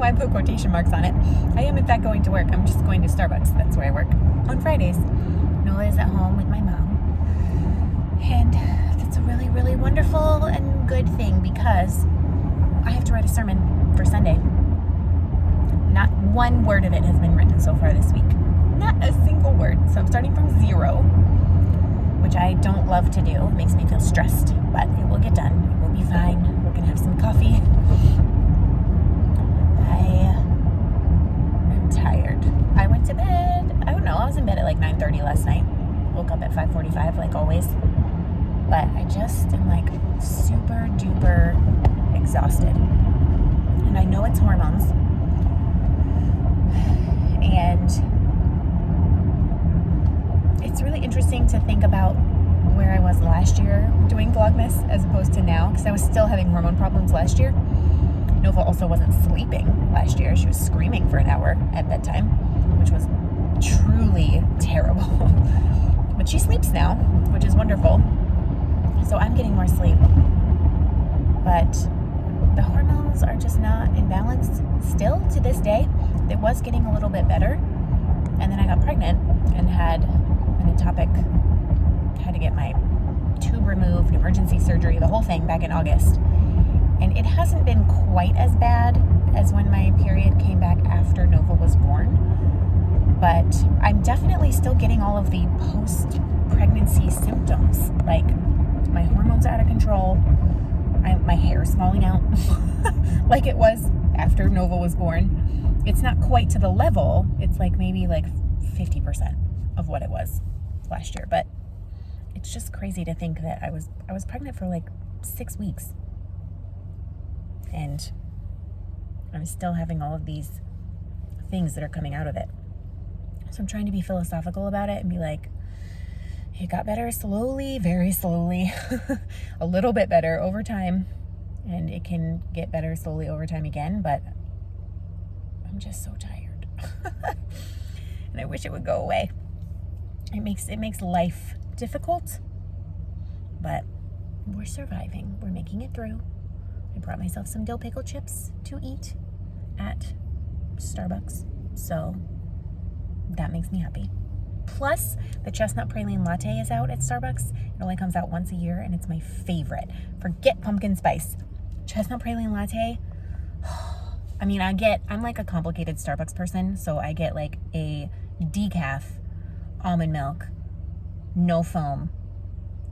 why I put quotation marks on it. I am in fact going to work. I'm just going to Starbucks. That's where I work on Fridays. Noah is at home with my mom. And that's a really, really wonderful and good thing because I have to write a sermon for Sunday. Not one word of it has been written so far this week. Not a single word. So I'm starting from zero, which I don't love to do. It makes me feel stressed, but it will get done. It will be fine. We're going to have some coffee. I am tired. I went to bed. I don't know. I was in bed at like 9:30 last night. Woke up at 5:45 like always. But I just am like super duper exhausted. And I know it's hormones. And it's really interesting to think about where I was last year doing Vlogmas as opposed to now, because I was still having hormone problems last year. Nova also wasn't sleeping last year. She was screaming for an hour at bedtime, which was truly terrible. But she sleeps now, which is wonderful. So I'm getting more sleep. But the hormones are just not in balance still to this day. It was getting a little bit better. And then I got pregnant and had an ectopic, had to get my tube removed, emergency surgery, the whole thing back in August. And it hasn't been quite as bad as when my period came back after Nova was born. But I'm definitely still getting all of the post-pregnancy symptoms. Like my hormones are out of control. My hair is falling out like it was after Nova was born. It's not quite to the level. It's like maybe like 50% of what it was last year. But it's just crazy to think that I was pregnant for like 6 weeks. And I'm still having all of these things that are coming out of it. So I'm trying to be philosophical about it and be like, it got better slowly, very slowly, a little bit better over time. And it can get better slowly over time again, but I'm just so tired. And I wish it would go away. It makes life difficult, but we're surviving. We're making it through. I brought myself some dill pickle chips to eat at Starbucks, so that makes me happy. Plus, the chestnut praline latte is out at Starbucks. It only comes out once a year, and it's my favorite. Forget pumpkin spice. Chestnut praline latte. I mean, I'm like a complicated Starbucks person, so I get like a decaf almond milk, no foam,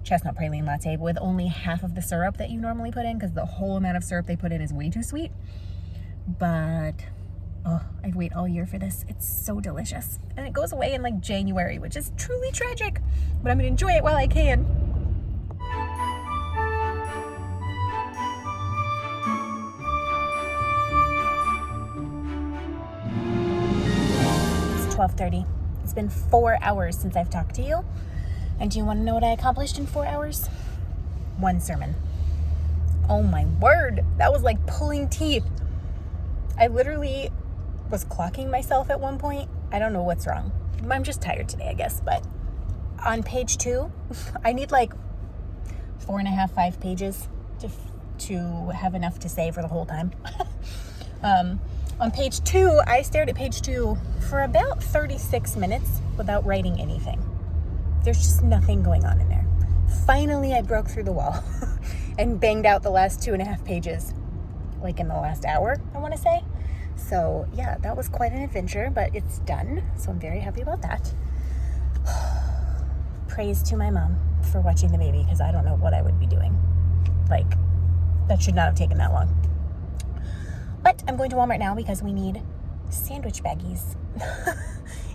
chestnut praline latte with only half of the syrup that you normally put in, because the whole amount of syrup they put in is way too sweet. But I'd wait all year for this. It's so delicious. And it goes away in like January, which is truly tragic. But I'm going to enjoy it while I can. It's 12:30. It's been 4 hours since I've talked to you. And do you want to know what I accomplished in 4 hours? One sermon. Oh my word. That was like pulling teeth. I literally was clocking myself at one point. I don't know what's wrong. I'm just tired today, I guess. But on page 2, I need like 4.5, 5 pages to have enough to say for the whole time. On page 2, I stared at page 2 for about 36 minutes without writing anything. There's just nothing going on in there. Finally, I broke through the wall and banged out the last 2.5 pages, like in the last hour, I want to say. So yeah, that was quite an adventure, but it's done. So I'm very happy about that. Praise to my mom for watching the baby, because I don't know what I would be doing. Like, that should not have taken that long. But I'm going to Walmart now because we need sandwich baggies.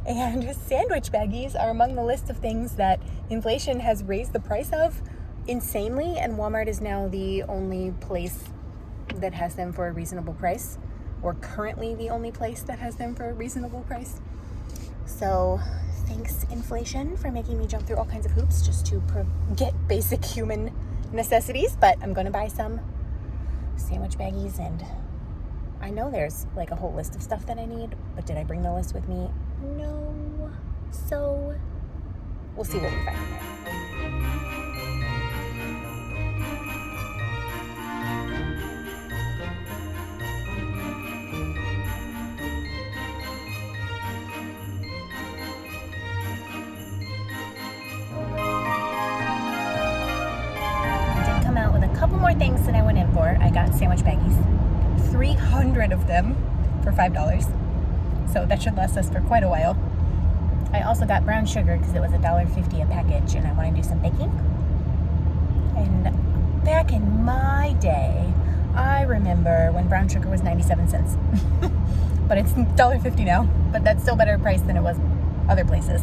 And sandwich baggies are among the list of things that inflation has raised the price of insanely, and Walmart is now the only place that has them for a reasonable price, or currently the only place that has them for a reasonable price. So thanks, inflation, for making me jump through all kinds of hoops just to get basic human necessities. But I'm going to buy some sandwich baggies, and I know there's like a whole list of stuff that I need, but did I bring the list with me? No. So we'll see what we find in there. went in for. I got sandwich baggies, 300 of them for $5. So that should last us for quite a while. I also got brown sugar because it was $1.50 a package and I want to do some baking. And back in my day, I remember when brown sugar was 97 cents. But it's $1.50 now, but that's still better price than it was other places.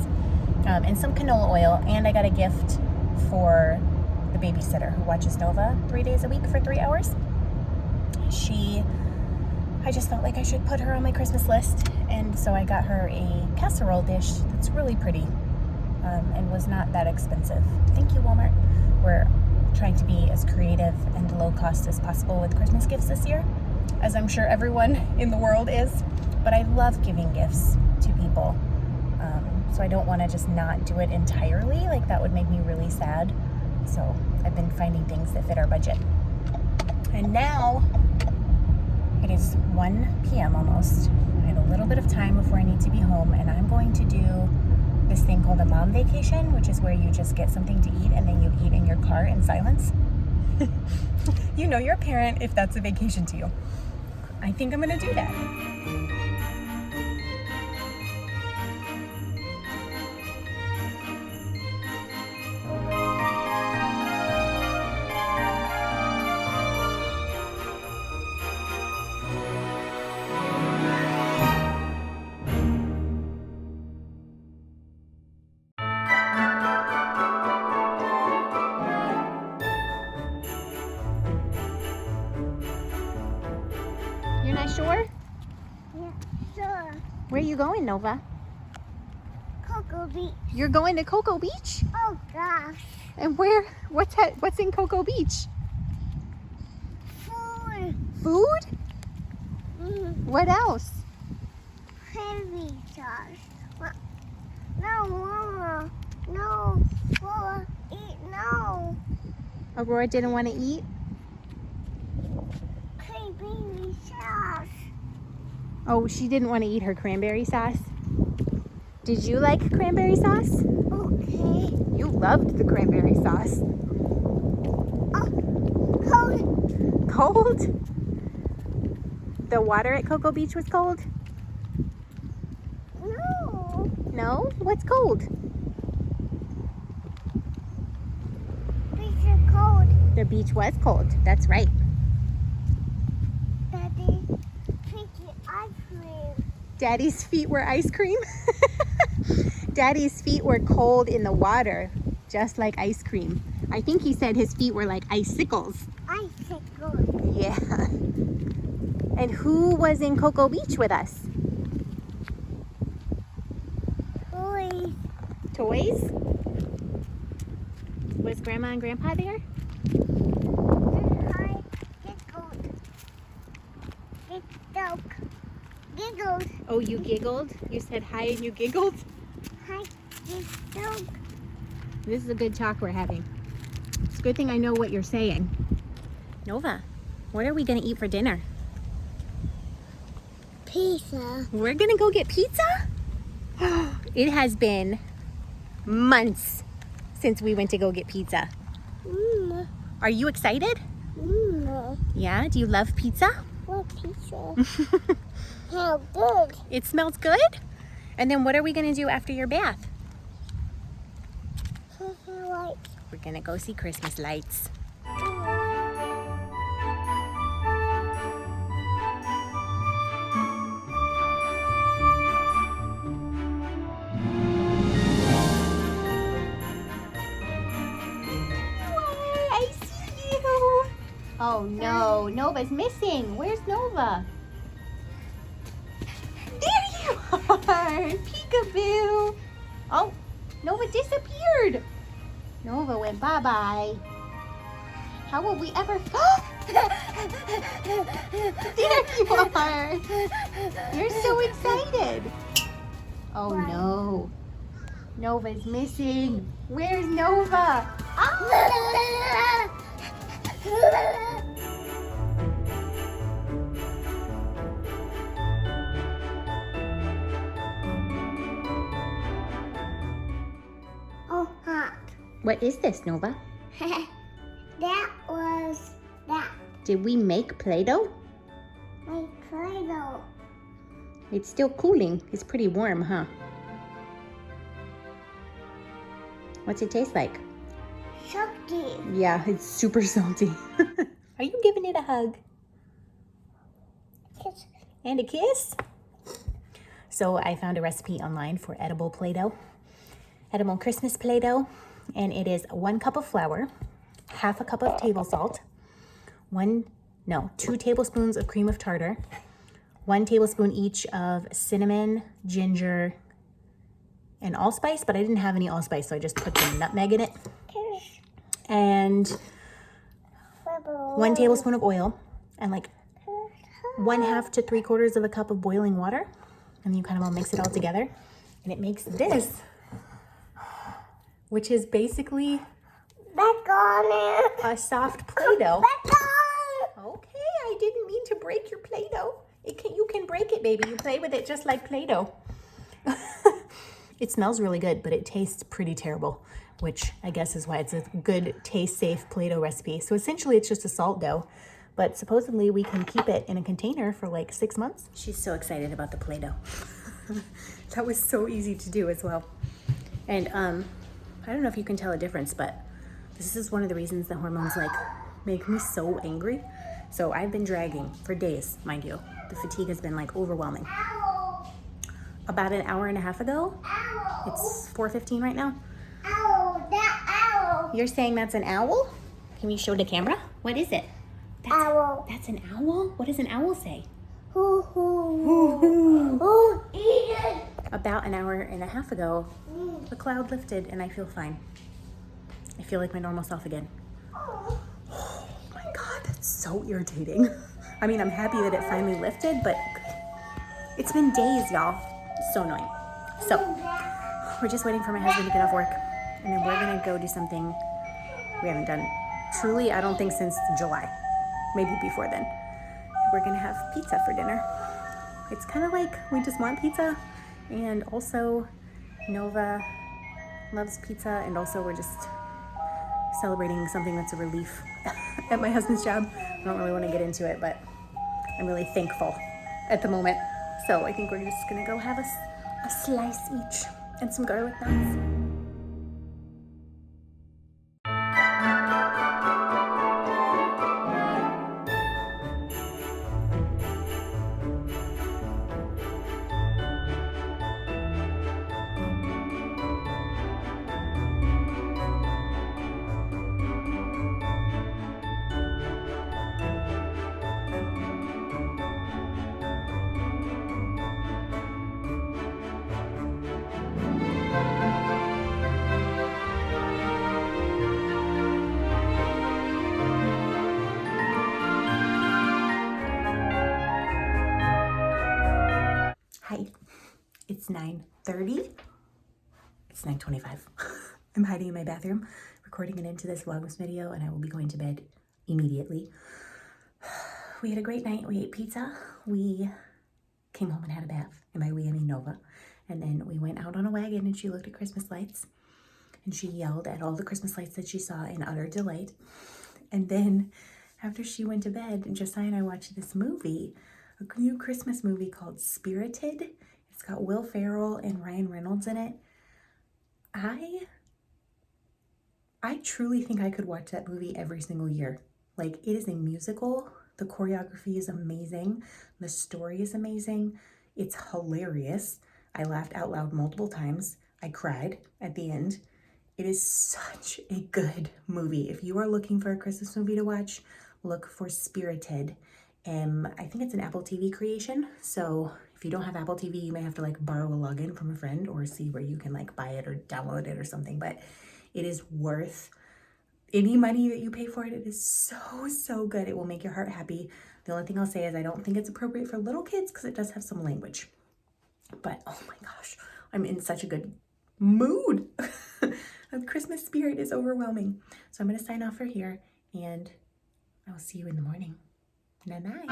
And some canola oil, and I got a gift for the babysitter who watches Nova 3 days a week for 3 hours. I just felt like I should put her on my Christmas list, and so I got her a casserole dish that's really pretty and was not that expensive. Thank you, Walmart. We're trying to be as creative and low cost as possible with Christmas gifts this year, as I'm sure everyone in the world is. But I love giving gifts to people, so I don't want to just not do it entirely. Like, that would make me really sad. So I've been finding things that fit our budget. And now it is 1 p.m. almost. I have a little bit of time before I need to be home, and I'm going to do this thing called a mom vacation, which is where you just get something to eat and then you eat in your car in silence. You know you're a parent if that's a vacation to you. I think I'm gonna do that. You're not sure? Yeah, sure. Where are you going, Nova? Cocoa Beach. You're going to Cocoa Beach? Oh gosh. And what's in Cocoa Beach? Food. Food? Mm, What else? heavy sauce. What? No, Mama. No. Mama, eat no. Aurora didn't want to eat? Baby sauce. Oh, she didn't want to eat her cranberry sauce? Did you like cranberry sauce? Okay. You loved the cranberry sauce. Oh, cold. Cold? The water at Cocoa Beach was cold? No. No? What's cold? Beach is cold. The beach was cold. That's right. Daddy, picky ice cream. Daddy's feet were ice cream? Daddy's feet were cold in the water, just like ice cream. I think he said his feet were like icicles. Icicle. Yeah. And who was in Cocoa Beach with us? Toys. Toys? Was Grandma and Grandpa there? Hi. Giggled. Giggled. Oh, you giggled? You said hi and you giggled? Hi. Giggled. This is a good talk we're having. It's a good thing I know what you're saying. Nova, what are we gonna eat for dinner? Pizza. We're gonna go get pizza? It has been months since we went to go get pizza. Mmm. Are you excited? Mmm. Yeah, do you love pizza? What pizza? How good. It smells good? And then what are we gonna do after your bath? Like. We're gonna go see Christmas lights. I see you. Oh no, Nova's missing. Where's Nova? There you are, peekaboo. Oh, Nova disappeared. Nova went bye-bye. How will we ever... There you are. You're so excited. Oh no. Nova's missing. Where's Nova? Ah! Oh, hot. What is this, Nova? That was that. Did we make Play-Doh? My Play-Doh. It's still cooling. It's pretty warm, huh? What's it taste like? Salty. Yeah, it's super salty. Are you giving it a hug? Kiss. And a kiss? So I found a recipe online for edible Play-Doh, edible Christmas Play-Doh, and it is 1 cup of flour, half a cup of table salt, 2 tablespoons of cream of tartar, 1 tablespoon each of cinnamon, ginger, and allspice, but I didn't have any allspice, so I just put some nutmeg in it. Kiss. And 1 tablespoon of oil, and like 1/2 to 3/4 of a cup of boiling water. And you kind of all mix it all together, and it makes this, which is basically Back on it. a soft Play-Doh. Back on. Okay, I didn't mean to break your Play-Doh. You can break it, baby. You play with it just like Play-Doh. It smells really good, but it tastes pretty terrible, which I guess is why it's a good, taste-safe Play-Doh recipe. So essentially, it's just a salt dough, but supposedly we can keep it in a container for like 6 months. She's so excited about the Play-Doh. That was so easy to do as well. And I don't know if you can tell a difference, but this is one of the reasons the hormones like make me so angry. So I've been dragging for days, mind you. The fatigue has been like overwhelming. Owl. About an hour and a half ago, Owl. it's 4:15 right now. Owl. That owl. You're saying that's an owl? Can we show the camera? What is it? Owl. That's an owl? What does an owl say? Hoo hoo. Hoo. Eat it. About an hour and a half ago, the cloud lifted and I feel fine. I feel like my normal self again. Oh my God, that's so irritating. I mean, I'm happy that it finally lifted, but it's been days, y'all. So annoying. So we're just waiting for my husband to get off work, and then we're gonna go do something we haven't done truly, I don't think, since July, maybe before then. We're gonna have pizza for dinner. It's kind of like we just want pizza, and also Nova loves pizza, and also we're just celebrating something that's a relief at my husband's job. I don't really want to get into it, but I'm really thankful at the moment. So I think we're just gonna go have a slice each and some garlic knots. Hi, it's 9:30. It's 9:25. I'm hiding in my bathroom, recording it into this Vlogmas video, and I will be going to bed immediately. We had a great night. We ate pizza. We came home and had a bath. And by we, I mean Nova. And then we went out on a wagon and she looked at Christmas lights. And she yelled at all the Christmas lights that she saw in utter delight. And then after she went to bed, Josiah and I watched this movie, a new Christmas movie called Spirited. It's got Will Ferrell and Ryan Reynolds in it. I truly think I could watch that movie every single year. Like, it is a musical. The choreography is amazing. The story is amazing. It's hilarious. I laughed out loud multiple times. I cried at the end. It is such a good movie. If you are looking for a Christmas movie to watch, look for Spirited. I think it's an Apple TV creation. So if you don't have Apple TV, you may have to like borrow a login from a friend or see where you can like buy it or download it or something. But it is worth any money that you pay for it. It is so, so good. It will make your heart happy. The only thing I'll say is I don't think it's appropriate for little kids because it does have some language. But oh my gosh, I'm in such a good mood. The Christmas spirit is overwhelming. So I'm going to sign off for here, and I will see you in the morning. Bye-bye.